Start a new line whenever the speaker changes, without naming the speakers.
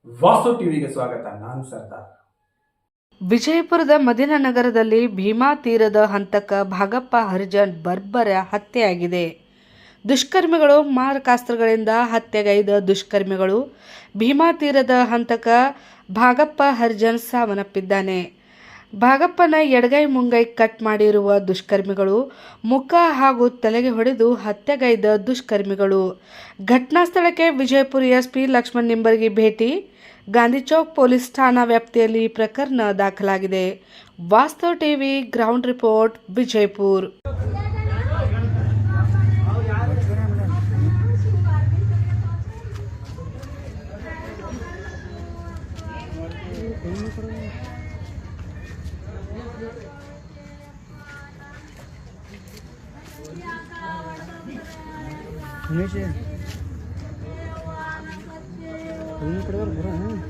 ವಾಸ್ತು ಟಿವಿಗೆ ಸ್ವಾಗತ. ನಾನು ಸರ್ದಾರ್.
ವಿಜಯಪುರದ ಮದಿನಾನಗರದಲ್ಲಿ ಭೀಮಾ ತೀರದ ಹಂತಕ ಭಾಗಪ್ಪ ಹರಿಜನ್ ಬರ್ಬರ ಹತ್ಯೆಯಾಗಿದೆ. ದುಷ್ಕರ್ಮಿಗಳು ಮಾರಕಾಸ್ತ್ರಗಳಿಂದ ಹತ್ಯೆಗೈದ ದುಷ್ಕರ್ಮಿಗಳು ಭೀಮಾ ತೀರದ ಹಂತಕ ಭಾಗಪ್ಪ ಹರಿಜನ್ ಸಾವನ್ನಪ್ಪಿದ್ದಾನೆ. ಭಾಗಪ್ಪನ ಎಡಗೈ ಮುಂಗೈ ಕಟ್ ಮಾಡಿರುವ ದುಷ್ಕರ್ಮಿಗಳು ಮುಖ ಹಾಗೂ ತಲೆಗೆ ಹೊಡೆದು ಹತ್ಯೆಗೈದ ದುಷ್ಕರ್ಮಿಗಳು. ಘಟನಾ ಸ್ಥಳಕ್ಕೆ ವಿಜಯಪುರ ಎಸ್ಪಿ ಲಕ್ಷ್ಮಣ್ ನಿಂಬರ್ಗಿ ಭೇಟಿ. ಗಾಂಧಿ ಚೌಕ್ ಪೊಲೀಸ್ ಠಾಣಾ ವ್ಯಾಪ್ತಿಯಲ್ಲಿ ಪ್ರಕರಣ ದಾಖಲಾಗಿದೆ. ವಾಸ್ತವ್ ಟಿವಿ ಗ್ರೌಂಡ್ ರಿಪೋರ್ಟ್, ವಿಜಯಪುರ.
ಕಡೆ